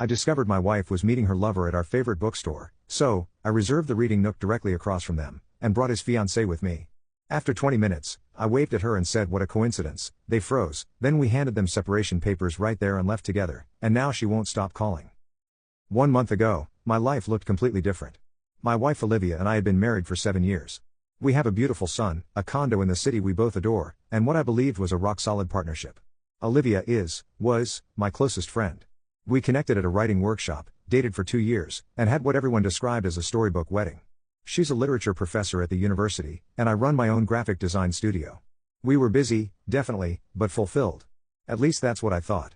I discovered my wife was meeting her lover at our favorite bookstore, so I reserved the reading nook directly across from them, and brought his fiancée with me. After 20 minutes, I waved at her and said what a coincidence. They froze, then we handed them separation papers right there and left together, and now she won't stop calling. 1 month ago, my life looked completely different. My wife Olivia and I had been married for 7 years. We have a beautiful son, a condo in the city we both adore, and what I believed was a rock-solid partnership. Olivia was, my closest friend. We connected at a writing workshop, dated for 2 years, and had what everyone described as a storybook wedding. She's a literature professor at the university, and I run my own graphic design studio. We were busy, definitely, but fulfilled. At least that's what I thought.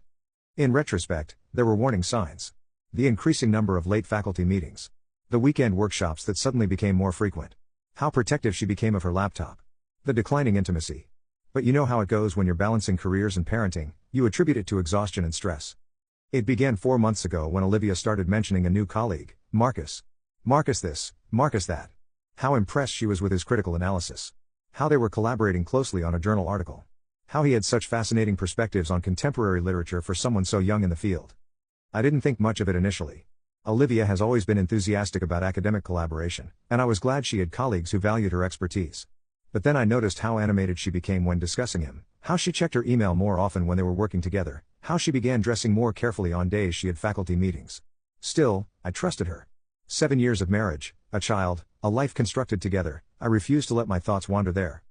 In retrospect, there were warning signs. The increasing number of late faculty meetings. The weekend workshops that suddenly became more frequent. How protective she became of her laptop. The declining intimacy. But you know how it goes when you're balancing careers and parenting, you attribute it to exhaustion and stress. It began 4 months ago when Olivia started mentioning a new colleague, Marcus. Marcus this, Marcus that. How impressed she was with his critical analysis. How they were collaborating closely on a journal article. How he had such fascinating perspectives on contemporary literature for someone so young in the field. I didn't think much of it initially. Olivia has always been enthusiastic about academic collaboration, and I was glad she had colleagues who valued her expertise. But then I noticed how animated she became when discussing him, how she checked her email more often when they were working together, how she began dressing more carefully on days she had faculty meetings. Still, I trusted her. 7 years of marriage, a child, a life constructed together, I refused to let my thoughts wander there.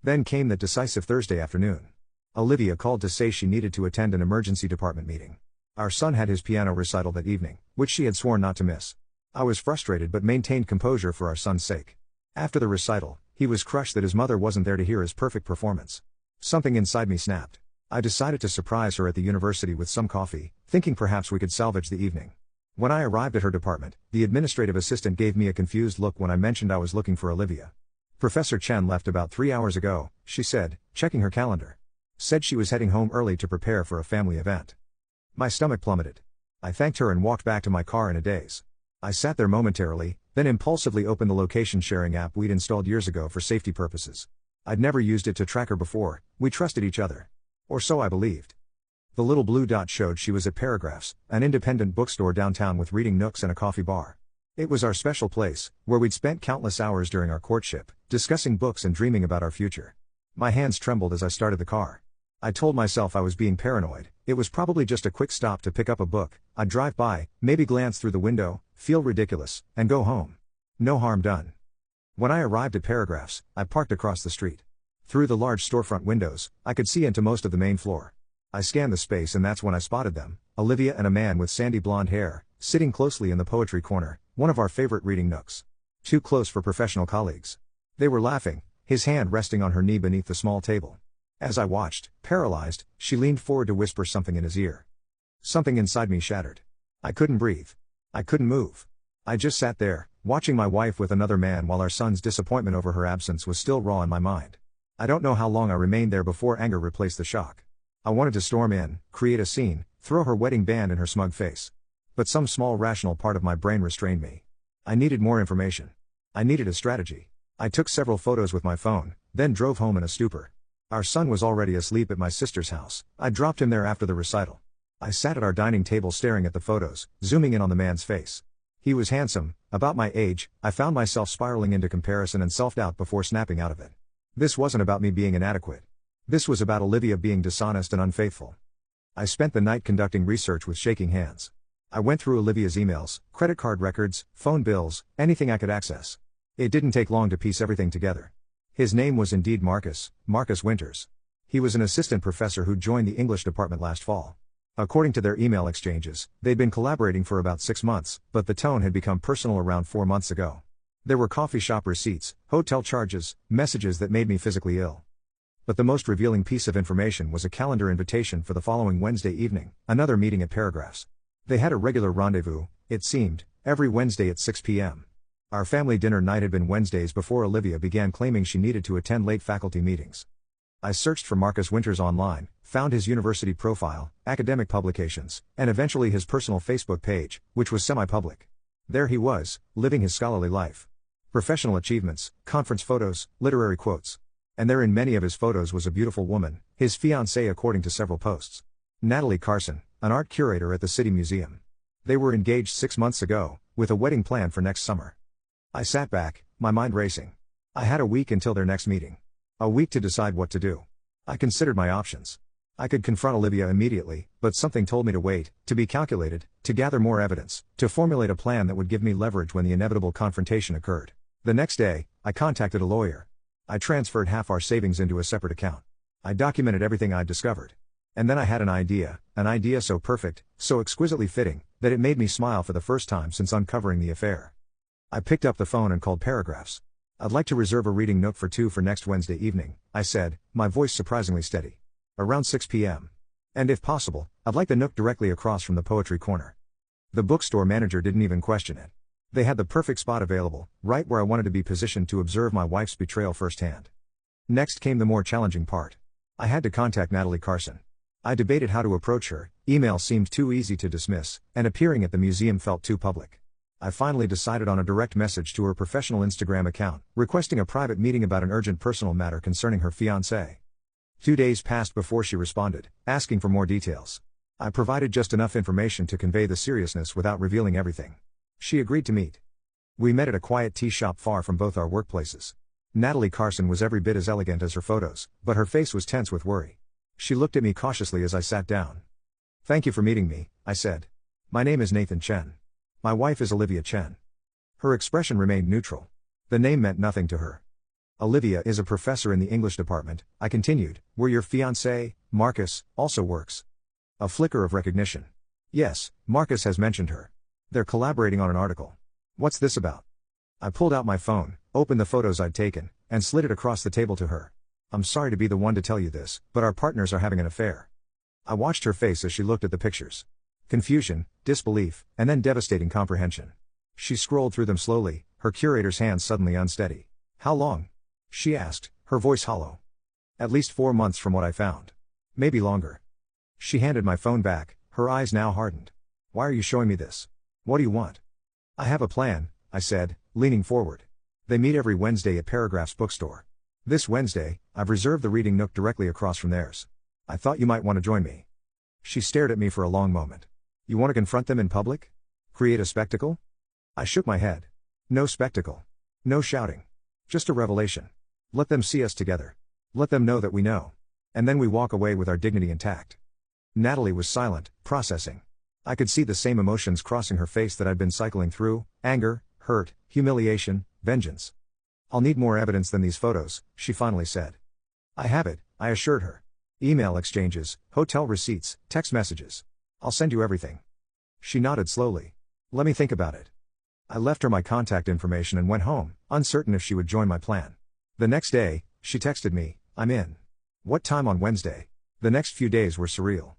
Then came that decisive Thursday afternoon. Olivia called to say she needed to attend an emergency department meeting. Our son had his piano recital that evening, which she had sworn not to miss. I was frustrated but maintained composure for our son's sake. After the recital, he was crushed that his mother wasn't there to hear his perfect performance. Something inside me snapped. I decided to surprise her at the university with some coffee, thinking perhaps we could salvage the evening. When I arrived at her department, the administrative assistant gave me a confused look when I mentioned I was looking for Olivia. Professor Chen left about 3 hours ago, she said, checking her calendar. Said she was heading home early to prepare for a family event. My stomach plummeted. I thanked her and walked back to my car in a daze. I sat there momentarily, then impulsively opened the location sharing app we'd installed years ago for safety purposes. I'd never used it to track her before, we trusted each other. Or so I believed. The little blue dot showed she was at Paragraphs, an independent bookstore downtown with reading nooks and a coffee bar. It was our special place, where we'd spent countless hours during our courtship, discussing books and dreaming about our future. My hands trembled as I started the car. I told myself I was being paranoid. It was probably just a quick stop to pick up a book. I'd drive by, maybe glance through the window, feel ridiculous, and go home. No harm done. When I arrived at Paragraphs, I parked across the street. Through the large storefront windows, I could see into most of the main floor. I scanned the space and that's when I spotted them, Olivia and a man with sandy blonde hair, sitting closely in the poetry corner, one of our favorite reading nooks. Too close for professional colleagues. They were laughing, his hand resting on her knee beneath the small table. As I watched, paralyzed, she leaned forward to whisper something in his ear. Something inside me shattered. I couldn't breathe. I couldn't move. I just sat there, watching my wife with another man while our son's disappointment over her absence was still raw in my mind. I don't know how long I remained there before anger replaced the shock. I wanted to storm in, create a scene, throw her wedding band in her smug face. But some small rational part of my brain restrained me. I needed more information. I needed a strategy. I took several photos with my phone, then drove home in a stupor. Our son was already asleep at my sister's house. I dropped him there after the recital. I sat at our dining table staring at the photos, zooming in on the man's face. He was handsome, about my age. I found myself spiraling into comparison and self-doubt before snapping out of it. This wasn't about me being inadequate. This was about Olivia being dishonest and unfaithful. I spent the night conducting research with shaking hands. I went through Olivia's emails, credit card records, phone bills, anything I could access. It didn't take long to piece everything together. His name was indeed Marcus Winters. He was an assistant professor who'd joined the English department last fall. According to their email exchanges, they'd been collaborating for about 6 months, but the tone had become personal around 4 months ago. There were coffee shop receipts, hotel charges, messages that made me physically ill. But the most revealing piece of information was a calendar invitation for the following Wednesday evening, another meeting at Paragraphs. They had a regular rendezvous, it seemed, every Wednesday at 6 p.m. Our family dinner night had been Wednesdays before Olivia began claiming she needed to attend late faculty meetings. I searched for Marcus Winters online, found his university profile, academic publications, and eventually his personal Facebook page, which was semi-public. There he was, living his scholarly life. Professional achievements, conference photos, literary quotes. And there in many of his photos was a beautiful woman, his fiancée according to several posts. Natalie Carson, an art curator at the City Museum. They were engaged 6 months ago, with a wedding planned for next summer. I sat back, my mind racing. I had a week until their next meeting. A week to decide what to do. I considered my options. I could confront Olivia immediately, but something told me to wait, to be calculated, to gather more evidence, to formulate a plan that would give me leverage when the inevitable confrontation occurred. The next day, I contacted a lawyer. I transferred half our savings into a separate account. I documented everything I'd discovered. And then I had an idea so perfect, so exquisitely fitting, that it made me smile for the first time since uncovering the affair. I picked up the phone and called Paragraphs. "I'd like to reserve a reading nook for 2 for next Wednesday evening," I said, my voice surprisingly steady. "Around 6 p.m. And if possible, I'd like the nook directly across from the poetry corner." The bookstore manager didn't even question it. They had the perfect spot available, right where I wanted to be positioned to observe my wife's betrayal firsthand. Next came the more challenging part. I had to contact Natalie Carson. I debated how to approach her. Email seemed too easy to dismiss, and appearing at the museum felt too public. I finally decided on a direct message to her professional Instagram account, requesting a private meeting about an urgent personal matter concerning her fiancé. 2 days passed before she responded, asking for more details. I provided just enough information to convey the seriousness without revealing everything. She agreed to meet. We met at a quiet tea shop far from both our workplaces. Natalie Carson was every bit as elegant as her photos, but her face was tense with worry. She looked at me cautiously as I sat down. "Thank you for meeting me," I said. "My name is Nathan Chen. My wife is Olivia Chen." Her expression remained neutral. The name meant nothing to her. "Olivia is a professor in the English department," I continued, "where your fiancé, Marcus, also works." A flicker of recognition. "Yes, Marcus has mentioned her. They're collaborating on an article. What's this about?" I pulled out my phone, opened the photos I'd taken, and slid it across the table to her. "I'm sorry to be the one to tell you this, but our partners are having an affair." I watched her face as she looked at the pictures. Confusion, disbelief, and then devastating comprehension. She scrolled through them slowly, her curator's hands suddenly unsteady. "How long?" she asked, her voice hollow. "At least 4 months from what I found. Maybe longer." She handed my phone back, her eyes now hardened. "Why are you showing me this? What do you want?" "I have a plan," I said, leaning forward. "They meet every Wednesday at Paragraph's bookstore. This Wednesday, I've reserved the reading nook directly across from theirs. I thought you might want to join me." She stared at me for a long moment. "You want to confront them in public? Create a spectacle?" I shook my head. "No spectacle. No shouting. Just a revelation. Let them see us together. Let them know that we know. And then we walk away with our dignity intact." Natalie was silent, processing. I could see the same emotions crossing her face that I'd been cycling through: anger, hurt, humiliation, vengeance. "I'll need more evidence than these photos," she finally said. "I have it," I assured her. "Email exchanges, hotel receipts, text messages. I'll send you everything." She nodded slowly. "Let me think about it." I left her my contact information and went home, uncertain if she would join my plan. The next day, she texted me, "I'm in. What time on Wednesday?" The next few days were surreal.